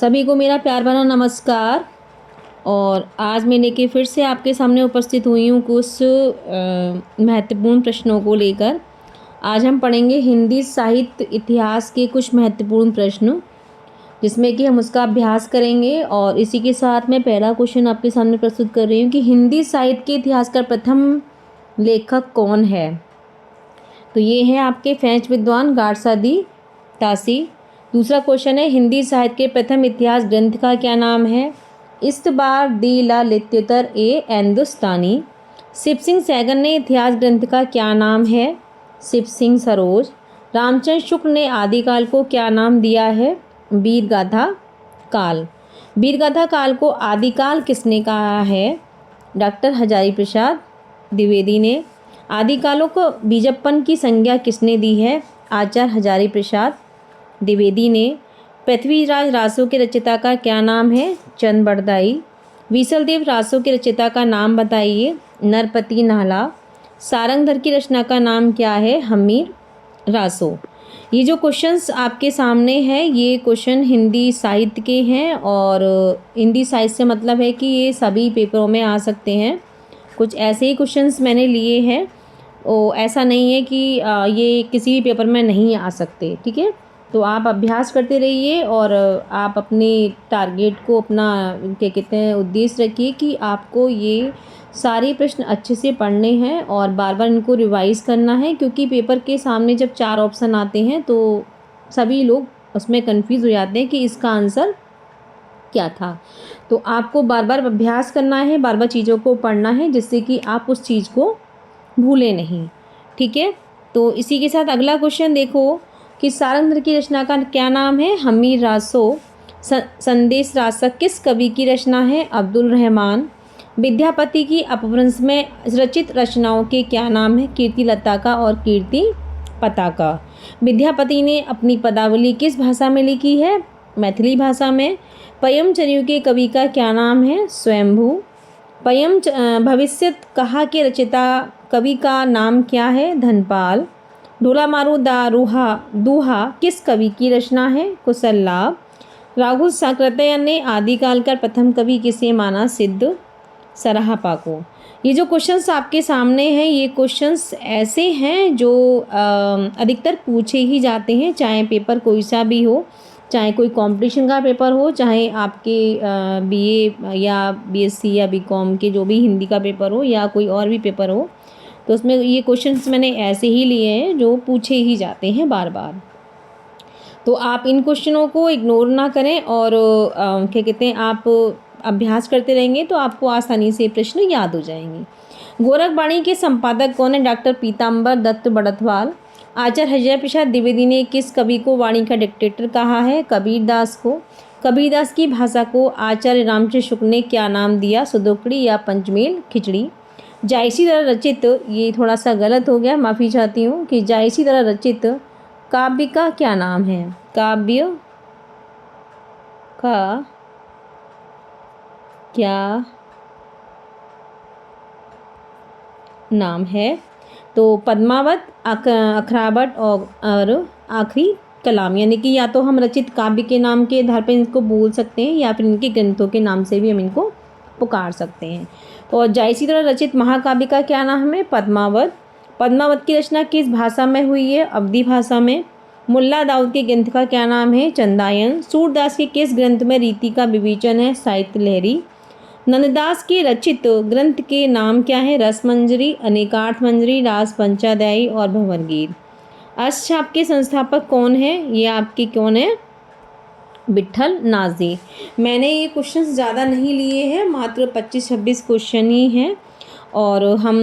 सभी को मेरा प्यार भरा नमस्कार। और आज मैं लेके फिर से आपके सामने उपस्थित हुई हूँ कुछ महत्वपूर्ण प्रश्नों को लेकर। आज हम पढ़ेंगे हिंदी साहित्य इतिहास के कुछ महत्वपूर्ण प्रश्न, जिसमें कि हम उसका अभ्यास करेंगे। और इसी के साथ मैं पहला क्वेश्चन आपके सामने प्रस्तुत कर रही हूँ कि हिंदी साहित्य के इतिहास का प्रथम लेखक कौन है। तो ये है आपके फ्रेंच विद्वान गारसादी तासी। दूसरा क्वेश्चन है हिंदी साहित्य के प्रथम इतिहास ग्रंथ का क्या नाम है। इस्तबार दी ला लित्युतर ए हिंदुस्तानी। शिव सिंह सैगल ने इतिहास ग्रंथ का क्या नाम है। शिव सिंह सरोज। रामचंद्र शुक्ल ने आदिकाल को क्या नाम दिया है। वीरगाथा काल। वीरगाथा काल को आदिकाल किसने कहा है। डॉक्टर हजारी प्रसाद द्विवेदी ने। आदिकालों को बीजप्पन की संज्ञा किसने दी है। आचार्य हजारी प्रसाद द्विवेदी ने। पृथ्वीराज रासों के रचयिता का क्या नाम है। चंद बरदाई। विसलदेव रासों के रचयिता का नाम बताइए। नरपति नाहला। सारंगधर की रचना का नाम क्या है। हमीर रासो। ये जो क्वेश्चंस आपके सामने हैं ये क्वेश्चन हिंदी साहित्य के हैं, और हिंदी साहित्य से मतलब है कि ये सभी पेपरों में आ सकते हैं। कुछ ऐसे ही क्वेश्चंस मैंने लिए हैं, ऐसा नहीं है कि ये किसी भी पेपर में नहीं आ सकते। ठीक है, तो आप अभ्यास करते रहिए और आप अपने टारगेट को, अपना क्या कहते हैं, उद्देश्य रखिए कि आपको ये सारे प्रश्न अच्छे से पढ़ने हैं और बार बार इनको रिवाइज करना है, क्योंकि पेपर के सामने जब 4 ऑप्शन आते हैं तो सभी लोग उसमें कंफ्यूज हो जाते हैं कि इसका आंसर क्या था। तो आपको बार बार अभ्यास करना है, बार बार चीज़ों को पढ़ना है, जिससे कि आप उस चीज़ को भूलें नहीं। ठीक है, तो इसी के साथ अगला क्वेश्चन देखो कि सारंगधर की रचना का क्या नाम है। हमीर रासो। संदेश रासक किस कवि की रचना है। अब्दुल रहमान। विद्यापति की अपभ्रंश में रचित रचनाओं के क्या नाम है। कीर्ति लताका और कीर्ति पताका। विद्यापति ने अपनी पदावली किस भाषा में लिखी है। मैथिली भाषा में। पयम चरियु के कवि का क्या नाम है। स्वयंभू। पयम भविष्यत कहा के रचयिता कवि का नाम क्या है। धनपाल। ढोला मारू दा रूहा दूहा किस कवि की रचना है। कुशललाभ। राहुल साकृत्य ने आदिकाल का प्रथम कवि किसे माना। सिद्ध सराहपा को। ये जो क्वेश्चंस आपके सामने हैं ये क्वेश्चंस ऐसे हैं जो अधिकतर पूछे ही जाते हैं, चाहे पेपर कोई सा भी हो, चाहे कोई कंपटीशन का पेपर हो, चाहे आपके बीए या बीएससी या बीकॉम के जो भी हिंदी का पेपर हो या कोई और भी पेपर हो, तो उसमें ये क्वेश्चंस मैंने ऐसे ही लिए हैं जो पूछे ही जाते हैं बार बार। तो आप इन क्वेश्चनों को इग्नोर ना करें और क्या कहते हैं, आप अभ्यास करते रहेंगे तो आपको आसानी से प्रश्न याद हो जाएंगे। गोरखवाणी के संपादक कौन है। डॉक्टर पीताम्बर दत्त बड़थवाल। आचार्य हजारी प्रसाद द्विवेदी ने किस कवि को वाणी का डिक्टेटर कहा है। कबीरदास को। कबीरदास की भाषा को आचार्य रामचंद्र शुक्ल ने क्या नाम दिया। सुदुकड़ी या पंचमेल खिचड़ी। जायसी द्वारा रचित, ये थोड़ा सा गलत हो गया, माफ़ी चाहती हूँ, कि जायसी द्वारा रचित काव्य का क्या नाम है। काव्य का क्या नाम है। तो पद्मावत, अखरावट और आखिरी कलाम, यानी कि या तो हम रचित काव्य के नाम के आधार पर इनको बोल सकते हैं या फिर इनके ग्रंथों के नाम से भी हम इनको पुकार सकते हैं। और जायसी द्वारा रचित महाकाव्य का क्या नाम है। पद्मावत। पद्मावत की रचना किस भाषा में हुई है। अवधी भाषा में। मुल्ला दाऊद के ग्रंथ का क्या नाम है। चंदायन। सूरदास के किस ग्रंथ में रीति का विवेचन है। साहित्य लहरी। नंददास के रचित ग्रंथ के नाम क्या है। रसमंजरी, अनेकार्थ मंजरी, रास पंचाध्यायी और भंवरगीत। अष्टछाप के संस्थापक कौन है। ये आपके कौन है। विट्ठल नाजी। मैंने ये क्वेश्चंस ज़्यादा नहीं लिए हैं, मात्र 25-26 क्वेश्चन ही हैं, और हम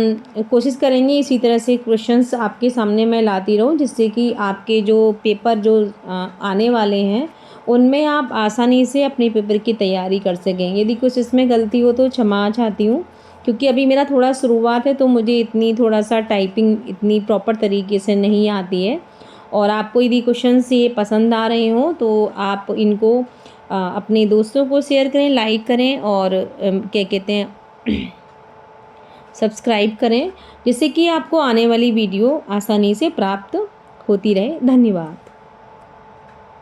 कोशिश करेंगे इसी तरह से क्वेश्चंस आपके सामने मैं लाती रहूं, जिससे कि आपके जो पेपर जो आने वाले हैं उनमें आप आसानी से अपने पेपर की तैयारी कर सकें। यदि कुछ इसमें गलती हो तो क्षमा चाहती हूँ, क्योंकि अभी मेरा थोड़ा शुरुआत है तो मुझे इतनी थोड़ा सा टाइपिंग इतनी प्रॉपर तरीके से नहीं आती है। और आपको यदि क्वेश्चंस ये पसंद आ रहे हों तो आप इनको अपने दोस्तों को शेयर करें, लाइक करें और क्या कहते हैं सब्सक्राइब करें, जिससे कि आपको आने वाली वीडियो आसानी से प्राप्त होती रहे। धन्यवाद।